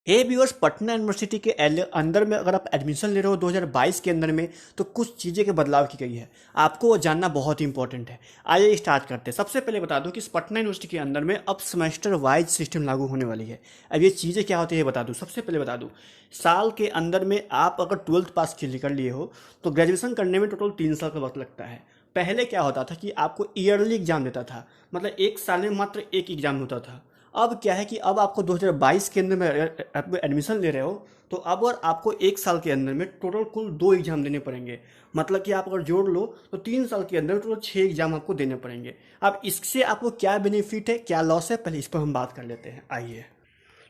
हे viewers, Patna university के अंदर में अगर आप एडमिशन ले रहे हो 2022 के अंदर में, तो कुछ चीज़ें के बदलाव की गई है। आपको वो जानना बहुत ही इंपॉर्टेंट है। आइए स्टार्ट करते हैं। सबसे पहले बता दूं कि इस पटना यूनिवर्सिटी के अंदर में अब सेमेस्टर वाइज सिस्टम लागू होने वाली है। अब ये चीज़ें क्या होती है बता दूं। सबसे पहले बता दूं, साल के अंदर में आप अगर 12th पास कर लिए हो तो ग्रेजुएशन करने में टोटल 3 साल का वक्त लगता है। पहले क्या होता था कि आपको ईयरली एग्जाम देता था, मतलब एक साल में मात्र एक एग्जाम होता था। अब क्या है कि अब आपको 2022 के अंदर में आप एडमिशन ले रहे हो, तो अब और आपको एक साल के अंदर में टोटल कुल 2 एग्जाम देने पड़ेंगे। मतलब कि आप अगर जोड़ लो तो 3 साल के अंदर टोटल 6 एग्जाम आपको देने पड़ेंगे। अब इससे आपको क्या बेनिफिट है, क्या लॉस है, पहले इस पर हम बात कर लेते हैं। आइए,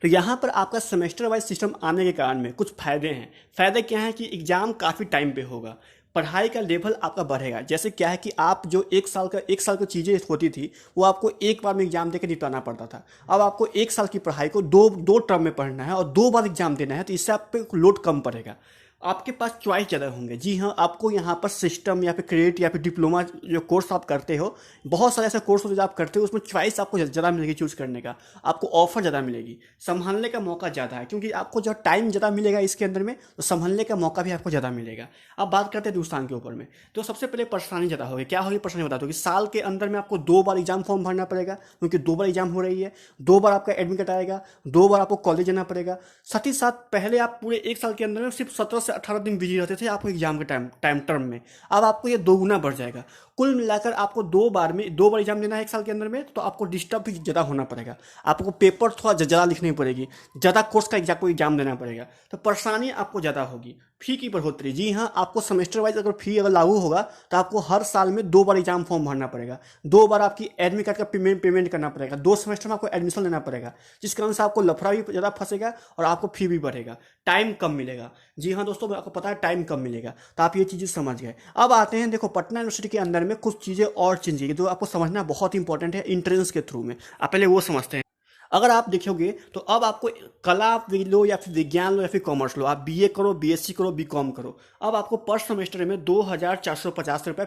तो यहाँ पर आपका सेमेस्टर वाइज सिस्टम आने के कारण में कुछ फ़ायदे हैं। फ़ायदे क्या हैं कि एग्ज़ाम काफ़ी टाइम पे होगा, पढ़ाई का लेवल आपका बढ़ेगा। जैसे क्या है कि आप जो एक साल की चीज़ें होती थी वो आपको एक बार में एग्जाम देकर निपटाना पड़ता था। अब आपको एक साल की पढ़ाई को दो दो टर्म में पढ़ना है और 2 बार एग्जाम देना है, तो इससे आप पे लोड कम पड़ेगा। आपके पास चॉइस ज़्यादा होंगे। जी हाँ, आपको यहाँ पर सिस्टम या फिर क्रेडिट या फिर डिप्लोमा जो कोर्स आप करते हो, बहुत सारे ऐसे कोर्स जो आप करते हो उसमें चॉइस आपको ज़्यादा मिलेगी चूज़ करने का। आपको ऑफर ज़्यादा मिलेगी, संभालने का मौका ज़्यादा है, क्योंकि आपको जो टाइम ज़्यादा मिलेगा इसके अंदर में, तो संभालने का मौका भी आपको ज़्यादा मिलेगा। अब बात करते हैं हिंदुस्तान के ऊपर में, तो सबसे पहले परेशानी ज़्यादा होगी। क्या होगी परेशानी बता दो कि साल के अंदर में आपको 2 बार एग्जाम फॉर्म भरना पड़ेगा, क्योंकि 2 बार एग्जाम हो रही है। 2 बार आपका एडमिट कार्ड आएगा, 2 बार आपको कॉलेज जाना पड़ेगा। साथ ही साथ पहले आप पूरे एक साल के अंदर में सिर्फ 17 से 18 दिन बिजी रहते थे आपको एग्जाम के टाइम टर्म में। अब आपको ये 2 गुना बढ़ जाएगा। कुल मिलाकर आपको 2 बार एग्जाम देना है एक साल के अंदर में, तो आपको डिस्टर्ब भी ज़्यादा होना पड़ेगा। आपको पेपर थोड़ा ज़्यादा लिखनी पड़ेगी, ज़्यादा कोर्स का एग्जाम देना पड़ेगा, तो परेशानी आपको ज़्यादा होगी। फी की बढ़ोतरी, जी हाँ, आपको सेमेस्टर वाइज अगर फी अगर लागू होगा तो आपको हर साल में 2 बार एग्जाम फॉर्म भरना पड़ेगा। 2 बार आपकी एडमिट कार्ड का पेमेंट करना पड़ेगा। 2 सेमेस्टर में आपको एडमिशन लेना पड़ेगा, जिस कारण से आपको लफड़ा भी ज़्यादा फंसेगा और आपको फी भी बढ़ेगा, टाइम कम मिलेगा। जी हाँ दोस्तों, आपको पता है टाइम कम मिलेगा, तो आप ये चीज़ें समझ गए। अब आते हैं, देखो पटना यूनिवर्सिटी के अंदर में कुछ चीज़ें और चेंज की जो आपको समझना बहुत इंपॉर्टेंट है इंट्रेंस के थ्रू में। आप पहले वो समझते हैं। अगर आप देखोगे तो अब आपको कला लो या फिर विज्ञान लो या फिर कॉमर्स लो, आप बीए करो, बीएससी करो, बीकॉम करो, अब आपको पर सेमेस्टर में 2,450 रुपये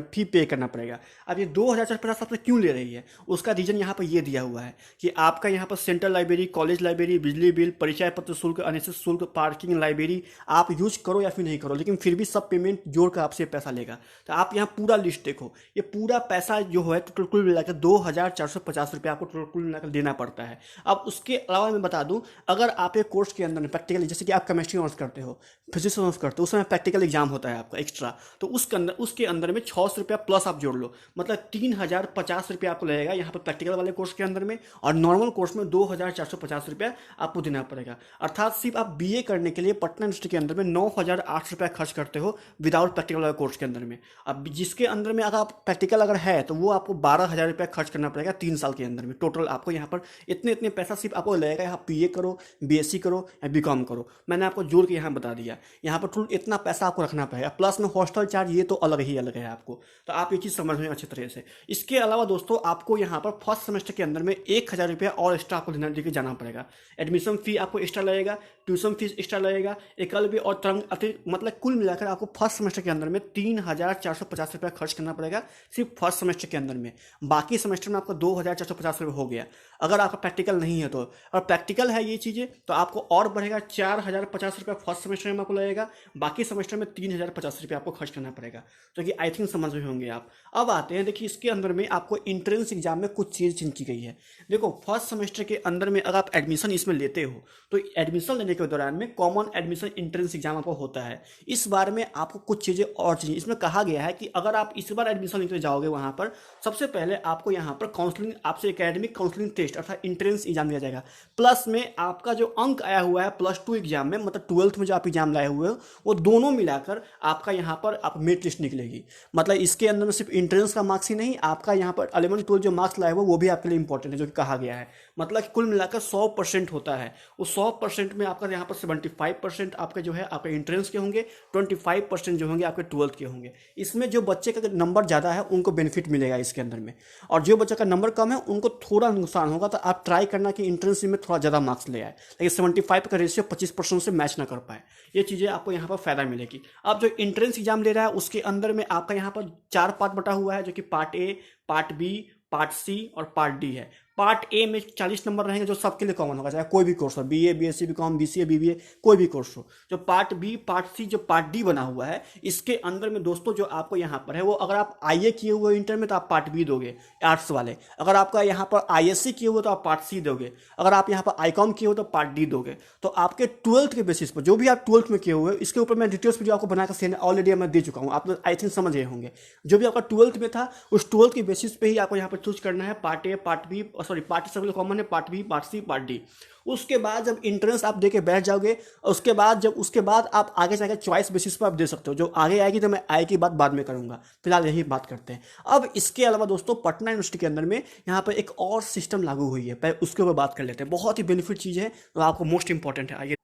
फी पे करना पड़ेगा। अब ये 2,450 आपसे क्यों ले रही है, उसका रीज़न यहाँ पर ये दिया हुआ है कि आपका यहाँ पर सेंट्रल लाइब्रेरी, कॉलेज लाइब्रेरी, बिजली बिल, परिचय पत्र शुल्क, अनिश्चित शुल्क, पार्किंग, लाइब्रेरी आप यूज करो या फिर नहीं करो, लेकिन फिर भी सब पेमेंट जोड़ कर आपसे पैसा लेगा। तो आप यहाँ पूरा लिस्ट देखो, ये पूरा पैसा जो है टोटल कुल मिलाकर 2,450 रुपये आपको टोटल कुल मिलाकर देना पड़ता है। अब उसके अलावा मैं बता दूं, अगर आप एक कोर्स के अंदर प्रैक्टिकल, जैसे कि आप केमिस्ट्री ऑनर्स करते हो, फिजिक्स ऑनर्स करते हो, उसमें प्रैक्टिकल एग्जाम होता है आपका एक्स्ट्रा, तो उसके अंदर में 600 रुपया प्लस आप जोड़ लो, मतलब 3,050 रुपया आपको लगेगा यहाँ पर प्रैक्टिकल वाले कोर्स के अंदर में। और नॉर्मल कोर्स में 2,450 रुपया आपको देना पड़ेगा। अर्थात सिर्फ आप बीए करने के लिए पटना यूनिवर्सिटी के अंदर में 9,008 रुपया खर्च करते हो विदाउट प्रैक्टिकल वाले कोर्स के अंदर में। अब जिसके अंदर में अगर आप प्रैक्टिकल अगर है तो वो आपको 12,000 रुपया खर्च करना पड़ेगा 3 साल के अंदर में। टोटल आपको यहाँ पर इतने पैसा सिर्फ आपको लगेगा। यहाँ बीए करो, बीएससी करो या बीकॉम करो, मैंने आपको जोड़ के यहाँ बता दिया। यहाँ पर टोटल इतना पैसा आपको रखना पड़ेगा, प्लस में हॉस्टल चार्ज, ये तो अलग है आपको। तो आप ये चीज़ समझ में अच्छी तरह से। इसके अलावा दोस्तों आपको यहाँ पर फर्स्ट सेमेस्टर के अंदर में 1,000 रुपया और एक्स्ट्रा आपको लेके जाना पड़ेगा। एडमिशन फी आपको एक्स्ट्रा लगेगा, ट्यूशन फीस एक्स्ट्रा लगेगा, एकलव्य और तरंग अतिरिक्त, मतलब कुल मिलाकर आपको फर्स्ट सेमेस्टर के अंदर में 3,450 रुपया खर्च करना पड़ेगा सिर्फ फर्स्ट सेमेस्टर के अंदर में। बाकी सेमेस्टर में आपको 2,450 रुपये हो गया। अगर आपका प्रैक्टिकल नहीं है तो, और प्रैक्टिकल है ये चीज़ें, तो आपको और बढ़ेगा 4,050 रुपया फर्स्ट सेमेस्टर में आपको लगेगा। बाकी सेमेस्टर में 3,050 रुपया आपको खर्च करना पड़ेगा, जो कि आई थिंक समझ रहे होंगे आप। अब आते हैं, देखिए इसके अंदर में आपको इंट्रेंस एग्जाम में कुछ चीज़ चेंज की गई है। देखो फर्स्ट सेमेस्टर के अंदर में अगर आप एडमिशन इसमें लेते हो तो एडमिशन लेने के दौरान में कॉमन एडमिशन इंट्रेंस एग्जाम आपको होता है। इस बार में आपको कुछ चीज़ें और चाहिए। इसमें कहा गया है कि अगर आप इस बार एडमिशन लेकर जाओगे वहाँ पर, सबसे पहले आपको यहाँ पर काउंसलिंग, आपसे एकेडमिक काउंसलिंग टेस्ट अर्थात इंट्रेंस एग्जाम दिया जाएगा। प्लस में आपका जो अंक आया हुआ है प्लस 2 एग्जाम में, मतलब 12th में जो आप एग्जाम लाए हुए हो, वो दोनों मिलाकर आपका यहाँ पर आप मेरिट लिस्ट निकलेगी। मतलब इसके अंदर में सिर्फ इंट्रेंस का मार्क्स ही नहीं, आपका यहाँ पर 11 12 जो मार्क्स लाए हुए वो भी आपके लिए इंपॉर्टेंट है, जो कि कहा गया है। मतलब कि कुल मिलाकर 100% होता है। उस 100% में आपका यहाँ पर 75% आपके जो है आपके इंट्रेंस के होंगे, 25% जो होंगे आपके 12th के होंगे। इसमें जो बच्चे का नंबर ज़्यादा है उनको बेनिफिट मिलेगा इसके अंदर में, और जो बच्चे का नंबर कम है उनको थोड़ा नुकसान होगा। तो आप ट्राई करना कि इंट्रेंस में थोड़ा ज़्यादा मार्क्स ले आए, लेकिन 75 का रेशियो 25% से मैच ना कर पाए। ये चीज़ें आपको यहाँ पर फायदा मिलेगी। अब जो इंट्रेंस एग्जाम ले रहा है उसके अंदर में आपका यहाँ पर 4 पार्ट बटा हुआ है, जो कि part A, part B, part C और पार्ट डी है। पार्ट ए में 40 नंबर रहेंगे जो सबके लिए कॉमन होगा, चाहे कोई भी कोर्स हो, BA, BSc, BCom, BCA, BBA, कोई भी कोर्स हो। जो पार्ट बी, पार्ट सी, जो पार्ट डी बना हुआ है, इसके अंदर में दोस्तों जो आपको यहाँ पर है वो, अगर आप आईए किए हुए इंटर में तो आप पार्ट बी दोगे आर्ट्स वाले, अगर आपका यहाँ पर आईएससी किए हुए तो आप पार्ट सी दोगे, अगर आप यहाँ पर आईकॉम किए हो तो पार्ट डी दोगे। तो आपके 12th के बेसिस पर जो भी आप 12th में किए हुए, इसके ऊपर मैं डिटेल्स वीडियो आपको बनाकर ऑलरेडी मैं दे चुका हूँ, आप लोग आई थिंक समझ गए होंगे। जो भी आपका 12th में था उस 12th के बेसिस पे ही आपको यहाँ पर चूज करना है part A, part B, sorry part सबके कॉमन है, part B, part C, part D. उसके बाद जब इंट्रेंस आप देके बैठ जाओगे, उसके बाद आप आगे जाकर चॉइस बेसिस पर आप दे सकते हो। जो आगे आएगी तो मैं आए की बात बाद में करूंगा, फिलहाल यही बात करते हैं। अब इसके अलावा दोस्तों पटना यूनिवर्सिटी के अंदर में यहाँ पर एक और सिस्टम लागू हुई है, पहले उसके ऊपर बात कर लेते हैं। बहुत ही बेनिफिट चीज़ है तो आपको मोस्ट इंपॉर्टेंट है, आइए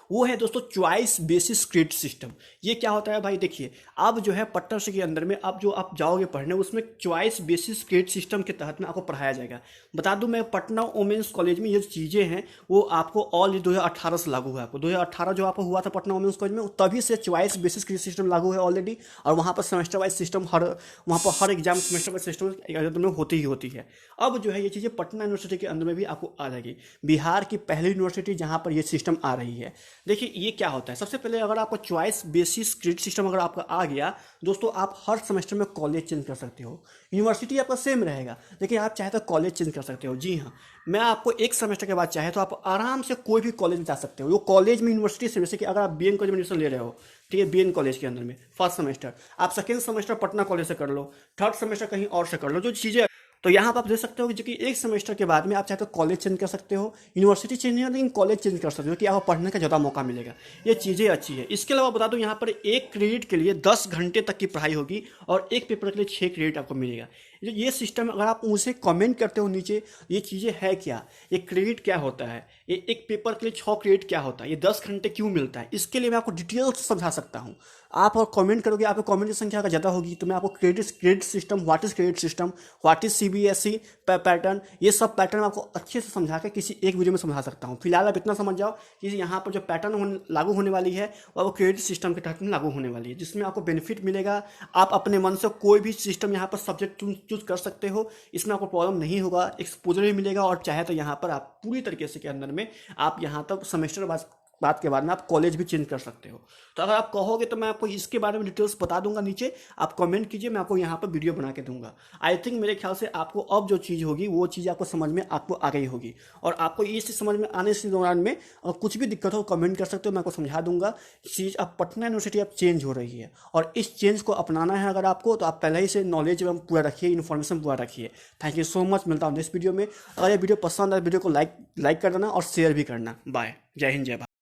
वो है दोस्तों चॉइस बेसिस क्रेडिट सिस्टम। ये क्या होता है भाई, देखिए अब जो है पटना यूनिवर्सिटी के अंदर में अब जो आप जाओगे पढ़ने, उसमें चॉइस बेसिस क्रेडिट सिस्टम के तहत में आपको पढ़ाया जाएगा। बता दूं मैं, पटना वुमेंस कॉलेज में ये चीज़ें हैं वो आपको ऑल 2018 से लागू हुआ है। आपको 2018 जो आपको हुआ था पटना वुमेंस कॉलेज में, तभी से चॉइस बेसिस क्रेडिट सिस्टम लागू है ऑलरेडी। और वहाँ पर सेमेस्टर वाइज सिस्टम वहाँ पर हर एग्जाम सेमेस्टर वाइज सिस्टम में होती ही होती है। अब जो है ये चीज़ें पटना यूनिवर्सिटी के अंदर में भी आपको आ जाएगी। बिहार की पहली यूनिवर्सिटी जहाँ पर ये सिस्टम आ रही है। देखिए ये क्या होता है, सबसे पहले अगर आपका चॉइस बेसिस क्रेडिट सिस्टम अगर आपका आ गया दोस्तों, आप हर सेमेस्टर में कॉलेज चेंज कर सकते हो। यूनिवर्सिटी आपका सेम रहेगा, लेकिन आप चाहे तो कॉलेज चेंज कर सकते हो। जी हाँ, मैं आपको एक सेमेस्टर के बाद चाहे तो आप आराम से कोई भी कॉलेज में जा सकते हो। वो कॉलेज में यूनिवर्सिटी से, जैसे कि अगर आप बीएन कॉलेज में एडमिशन ले रहे हो, ठीक है, बीएन कॉलेज के अंदर में फर्स्ट सेमेस्टर, आप सेकेंड सेमेस्टर पटना कॉलेज से कर लो, थर्ड सेमेस्टर कहीं और से कर लो, जो चीज़ें तो यहाँ पर आप देख सकते हो कि जो कि एक सेमेस्टर के बाद में आप चाहे तो कॉलेज चेंज कर सकते हो, यूनिवर्सिटी चेंज नहीं, लेकिन कॉलेज चेंज कर सकते हो कि आपको पढ़ने का ज़्यादा मौका मिलेगा। ये चीज़ें अच्छी है। इसके अलावा बता दूं यहाँ पर एक क्रेडिट के लिए 10 घंटे तक की पढ़ाई होगी और एक पेपर के लिए 6 क्रेडिट आपको मिलेगा। ये सिस्टम अगर आप मुझसे कमेंट करते हो नीचे, ये चीज़ें है क्या, ये क्रेडिट क्या होता है, ये एक पेपर के लिए 6 क्रेडिट क्या होता है, ये 10 घंटे क्यों मिलता है, इसके लिए मैं आपको डिटेल्स समझा सकता हूँ। आप और कमेंट करोगे, आपको कमेंट की संख्या अगर ज़्यादा होगी तो मैं आपको credit system, what is credit system, what is CBSE pattern, ये सब पैटर्न आपको अच्छे से समझा के किसी एक वीडियो में समझा सकता हूँ। फिलहाल आप इतना समझ जाओ कि यहाँ पर जो पैटर्न लागू होने वाली है वो क्रेडिट सिस्टम के तहत में लागू होने वाली है, जिसमें आपको बेनिफिट मिलेगा। आप अपने मन से कोई भी सिस्टम यहाँ पर सब्जेक्ट चूज कर सकते हो, इसमें आपको प्रॉब्लम नहीं होगा, एक्सपोजर भी मिलेगा। और चाहे तो यहाँ पर आप पूरी तरीके से के अंदर में आप यहाँ तक सेमेस्टर बाद के बाद में आप कॉलेज भी चेंज कर सकते हो। तो अगर आप कहोगे तो मैं आपको इसके बारे में डिटेल्स बता दूंगा, नीचे आप कमेंट कीजिए, मैं आपको यहाँ पर वीडियो बना के दूंगा। आई थिंक मेरे ख्याल से आपको अब जो चीज़ होगी वो चीज़ आपको समझ में आपको आ गई होगी। और आपको ये चीज़ समझ में आने से दौरान में कुछ भी दिक्कत हो कमेंट कर सकते हो, मैं आपको समझा दूंगा। चीज़ अब पटना यूनिवर्सिटी अब चेंज हो रही है और इस चेंज को अपनाना है अगर आपको, तो आप पहले ही से नॉलेज पूरा रखिए, इन्फॉर्मेशन पूरा रखिए। थैंक यू सो मच, मिलता हूँ नेक्स्ट वीडियो में। अगर ये वीडियो पसंद आए वीडियो को लाइक कर देना और शेयर भी करना। बाय, जय हिंद, जय भारत।